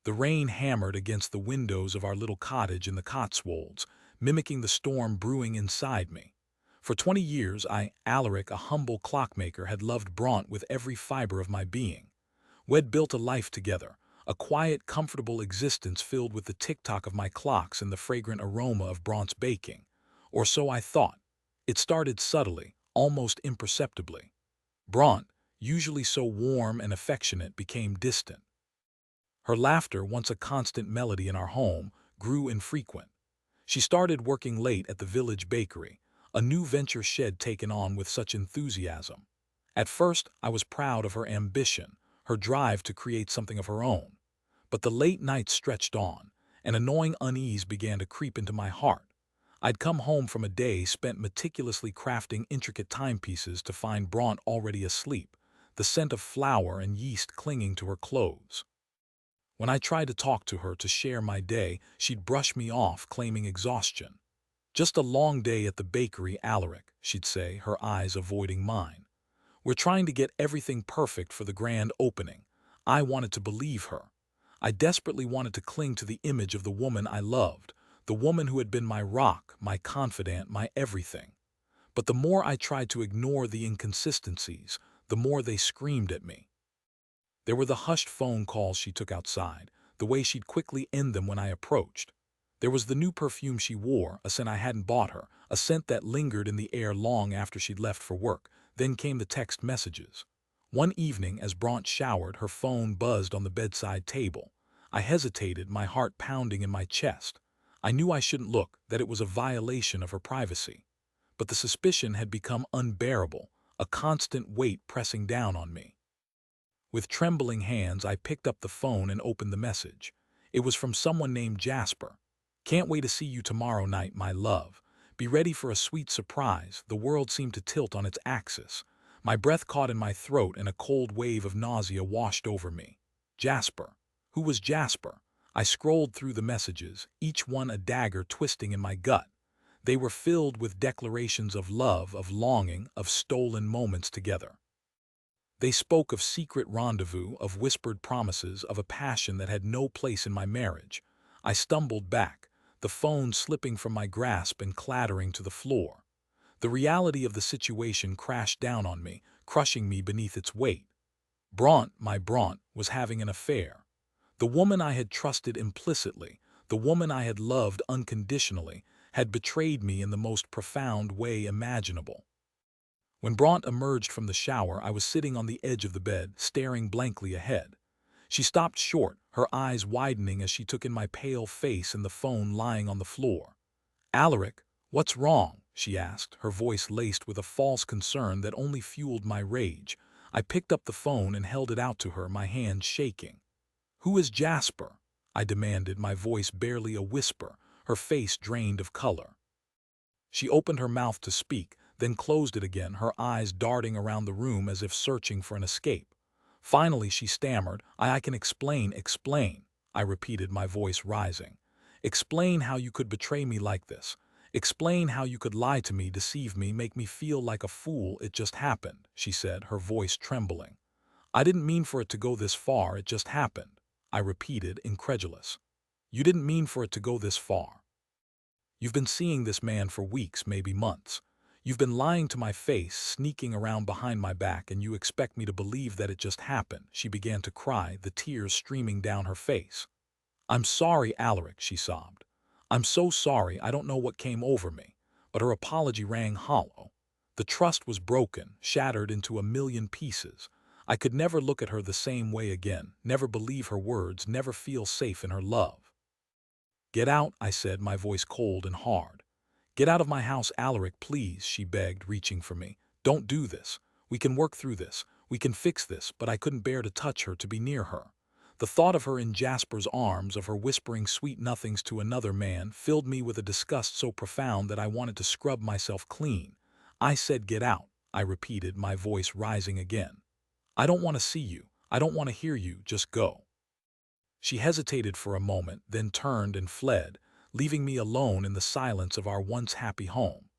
The rain hammered against the windows of our little cottage in the Cotswolds, mimicking the storm brewing inside me. For 20 years, Alaric, a humble clockmaker, had loved Bronte with every fiber of my being. We'd built a life together, a quiet, comfortable existence filled with the tick-tock of my clocks and the fragrant aroma of Bronte's baking. Or so I thought. It started subtly, almost imperceptibly. Bronte, usually so warm and affectionate, became distant. Her laughter, once a constant melody in our home, grew infrequent. She started working late at the village bakery, a new venture she'd taken on with such enthusiasm. At first, I was proud of her ambition, her drive to create something of her own. But the late nights stretched on, and annoying unease began to creep into my heart. I'd come home from a day spent meticulously crafting intricate timepieces to find Bronte already asleep, the scent of flour and yeast clinging to her clothes. When I tried to talk to her to share my day, she'd brush me off, claiming exhaustion. "Just a long day at the bakery, Alaric," she'd say, her eyes avoiding mine. "We're trying to get everything perfect for the grand opening." I wanted to believe her. I desperately wanted to cling to the image of the woman I loved, the woman who had been my rock, my confidant, my everything. But the more I tried to ignore the inconsistencies, the more they screamed at me. There were the hushed phone calls she took outside, the way she'd quickly end them when I approached. There was the new perfume she wore, a scent I hadn't bought her, a scent that lingered in the air long after she'd left for work. Then came the text messages. One evening, as Bronte showered, her phone buzzed on the bedside table. I hesitated, my heart pounding in my chest. I knew I shouldn't look, that it was a violation of her privacy. But the suspicion had become unbearable, a constant weight pressing down on me. With trembling hands, I picked up the phone and opened the message. It was from someone named Jasper. "Can't wait to see you tomorrow night, my love. Be ready for a sweet surprise." The world seemed to tilt on its axis. My breath caught in my throat and a cold wave of nausea washed over me. Jasper. Who was Jasper? I scrolled through the messages, each one a dagger twisting in my gut. They were filled with declarations of love, of longing, of stolen moments together. They spoke of secret rendezvous, of whispered promises, of a passion that had no place in my marriage. I stumbled back, the phone slipping from my grasp and clattering to the floor. The reality of the situation crashed down on me, crushing me beneath its weight. Bronte, my Bronte, was having an affair. The woman I had trusted implicitly, the woman I had loved unconditionally, had betrayed me in the most profound way imaginable. When Bronte emerged from the shower, I was sitting on the edge of the bed, staring blankly ahead. She stopped short, her eyes widening as she took in my pale face and the phone lying on the floor. "Alaric, what's wrong?" she asked, her voice laced with a false concern that only fueled my rage. I picked up the phone and held it out to her, my hand shaking. "Who is Jasper?" I demanded, my voice barely a whisper, her face drained of color. She opened her mouth to speak, then closed it again, her eyes darting around the room as if searching for an escape. Finally, she stammered, I can explain, explain," I repeated, my voice rising. "Explain how you could betray me like this. Explain how you could lie to me, deceive me, make me feel like a fool." "It just happened," she said, her voice trembling. "I didn't mean for it to go this far, it just happened," I repeated, incredulous. "You didn't mean for it to go this far. You've been seeing this man for weeks, maybe months. You've been lying to my face, sneaking around behind my back, and you expect me to believe that it just happened." She began to cry, the tears streaming down her face. "I'm sorry, Alaric," she sobbed. "I'm so sorry, I don't know what came over me." But her apology rang hollow. The trust was broken, shattered into a million pieces. I could never look at her the same way again, never believe her words, never feel safe in her love. "Get out," I said, my voice cold and hard. "Get out of my house, Alaric, please," she begged, reaching for me. "Don't do this. We can work through this. We can fix this." But I couldn't bear to touch her, to be near her. The thought of her in Jasper's arms, of her whispering sweet nothings to another man, filled me with a disgust so profound that I wanted to scrub myself clean. "I said get out," I repeated, my voice rising again. "I don't want to see you. I don't want to hear you. Just go." She hesitated for a moment, then turned and fled, leaving me alone in the silence of our once happy home.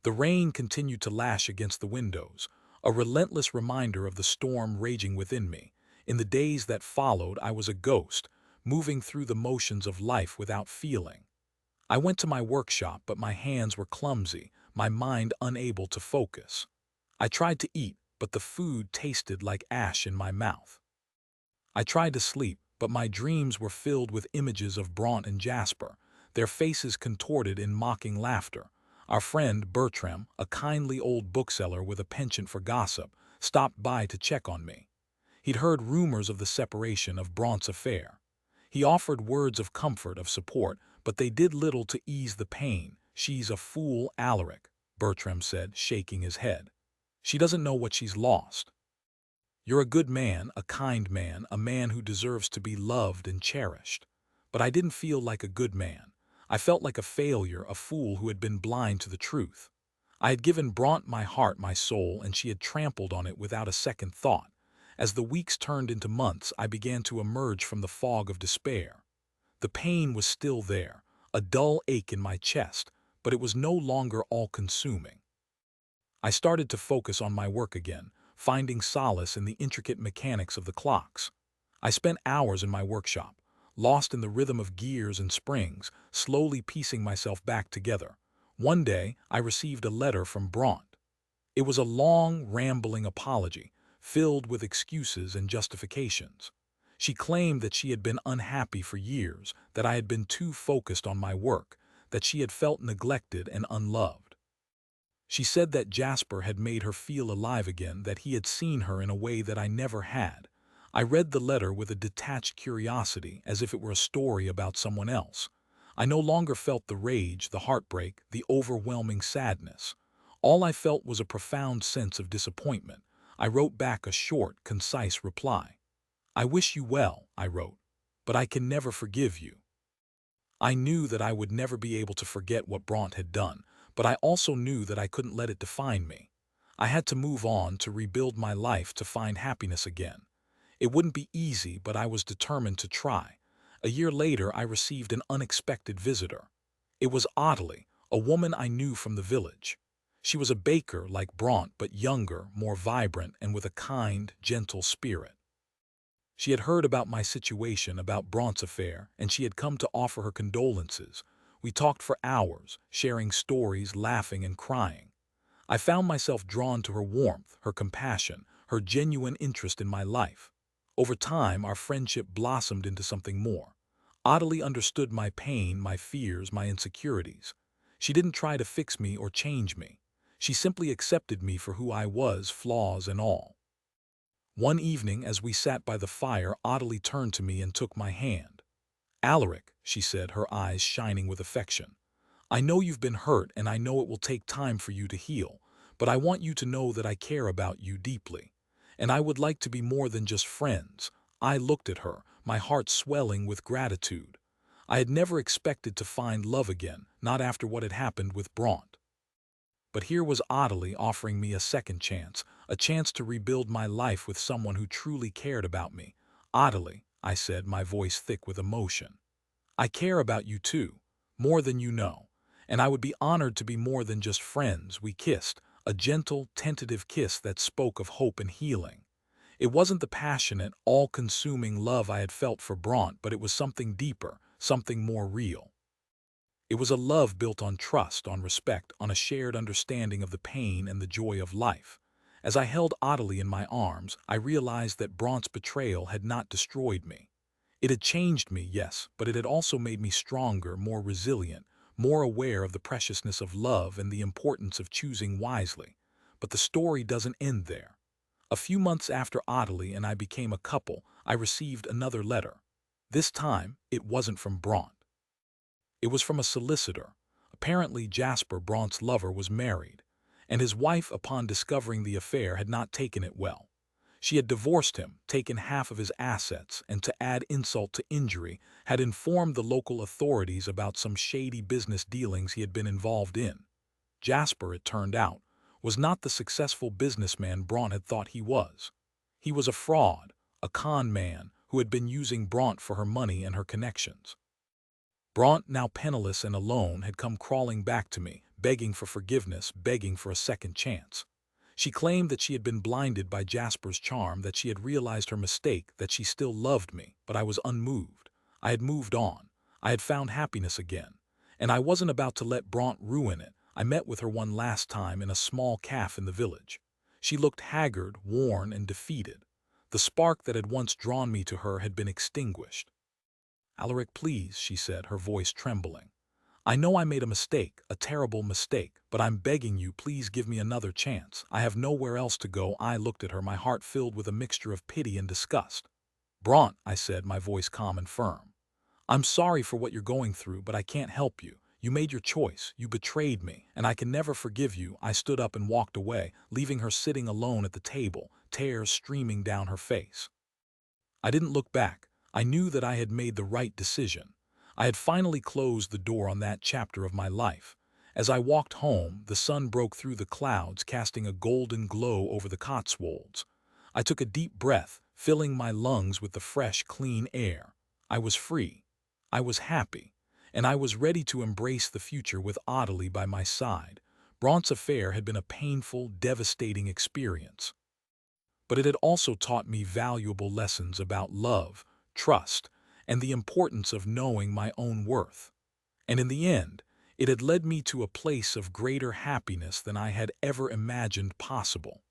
The rain continued to lash against the windows, a relentless reminder of the storm raging within me. In the days that followed, I was a ghost, moving through the motions of life without feeling. I went to my workshop, but my hands were clumsy, my mind unable to focus. I tried to eat, but the food tasted like ash in my mouth. I tried to sleep, but my dreams were filled with images of Bronte and Jasper, their faces contorted in mocking laughter. Our friend Bertram, a kindly old bookseller with a penchant for gossip, stopped by to check on me. He'd heard rumors of the separation of Bronte's affair. He offered words of comfort, of support, but they did little to ease the pain. "She's a fool, Alaric," Bertram said, shaking his head. "She doesn't know what she's lost. You're a good man, a kind man, a man who deserves to be loved and cherished." But I didn't feel like a good man. I felt like a failure, a fool who had been blind to the truth. I had given Bronte my heart, my soul, and she had trampled on it without a second thought. As the weeks turned into months, I began to emerge from the fog of despair. The pain was still there, a dull ache in my chest, but it was no longer all-consuming. I started to focus on my work again, finding solace in the intricate mechanics of the clocks. I spent hours in my workshop, lost in the rhythm of gears and springs, slowly piecing myself back together. One day, I received a letter from Bronte. It was a long, rambling apology, filled with excuses and justifications. She claimed that she had been unhappy for years, that I had been too focused on my work, that she had felt neglected and unloved. She said that Jasper had made her feel alive again, that he had seen her in a way that I never had. I read the letter with a detached curiosity, as if it were a story about someone else. I no longer felt the rage, the heartbreak, the overwhelming sadness. All I felt was a profound sense of disappointment. I wrote back a short, concise reply. "I wish you well," I wrote, "but I can never forgive you." I knew that I would never be able to forget what Bronte had done, but I also knew that I couldn't let it define me. I had to move on, to rebuild my life, to find happiness again. It wouldn't be easy, but I was determined to try. A year later, I received an unexpected visitor. It was Ottilie, a woman I knew from the village. She was a baker like Bronte, but younger, more vibrant, and with a kind, gentle spirit. She had heard about my situation, about Bronte's affair, and she had come to offer her condolences. We talked for hours, sharing stories, laughing and crying. I found myself drawn to her warmth, her compassion, her genuine interest in my life. Over time, our friendship blossomed into something more. Ottilie understood my pain, my fears, my insecurities. She didn't try to fix me or change me. She simply accepted me for who I was, flaws and all. One evening, as we sat by the fire, Ottilie turned to me and took my hand. "Alaric," she said, her eyes shining with affection, "I know you've been hurt and I know it will take time for you to heal, but I want you to know that I care about you deeply. And I would like to be more than just friends." I looked at her, my heart swelling with gratitude. I had never expected to find love again, not after what had happened with Bronte. But here was Ottilie offering me a second chance, a chance to rebuild my life with someone who truly cared about me. "Ottilie," I said, my voice thick with emotion, "I care about you too, more than you know, and I would be honored to be more than just friends." We kissed, a gentle, tentative kiss that spoke of hope and healing. It wasn't the passionate, all-consuming love I had felt for Bronte, but it was something deeper, something more real. It was a love built on trust, on respect, on a shared understanding of the pain and the joy of life. As I held Ottilie in my arms, I realized that Bronte's betrayal had not destroyed me. It had changed me, yes, but it had also made me stronger, more resilient, more aware of the preciousness of love and the importance of choosing wisely. But the story doesn't end there. A few months after Ottilie and I became a couple, I received another letter. This time, it wasn't from Bronte. It was from a solicitor. Apparently, Jasper, Bronte's lover, was married, and his wife, upon discovering the affair, had not taken it well. She had divorced him, taken half of his assets, and to add insult to injury, had informed the local authorities about some shady business dealings he had been involved in. Jasper, it turned out, was not the successful businessman Bronte had thought he was. He was a fraud, a con man who had been using Bronte for her money and her connections. Bronte, now penniless and alone, had come crawling back to me, begging for forgiveness, begging for a second chance. She claimed that she had been blinded by Jasper's charm, that she had realized her mistake, that she still loved me, but I was unmoved. I had moved on. I had found happiness again. And I wasn't about to let Bronte ruin it. I met with her one last time in a small cafe in the village. She looked haggard, worn, and defeated. The spark that had once drawn me to her had been extinguished. "Alaric, please," she said, her voice trembling. "I know I made a mistake, a terrible mistake, but I'm begging you, please give me another chance. I have nowhere else to go." I looked at her, my heart filled with a mixture of pity and disgust. "Bronte," I said, my voice calm and firm. "I'm sorry for what you're going through, but I can't help you. You made your choice, you betrayed me, and I can never forgive you." I stood up and walked away, leaving her sitting alone at the table, tears streaming down her face. I didn't look back. I knew that I had made the right decision. I had finally closed the door on that chapter of my life. As I walked home, the sun broke through the clouds, casting a golden glow over the Cotswolds. I took a deep breath, filling my lungs with the fresh, clean air. I was free. I was happy. And I was ready to embrace the future with Ottilie by my side. Bronte's affair had been a painful, devastating experience. But it had also taught me valuable lessons about love, trust, and the importance of knowing my own worth. And in the end, it had led me to a place of greater happiness than I had ever imagined possible.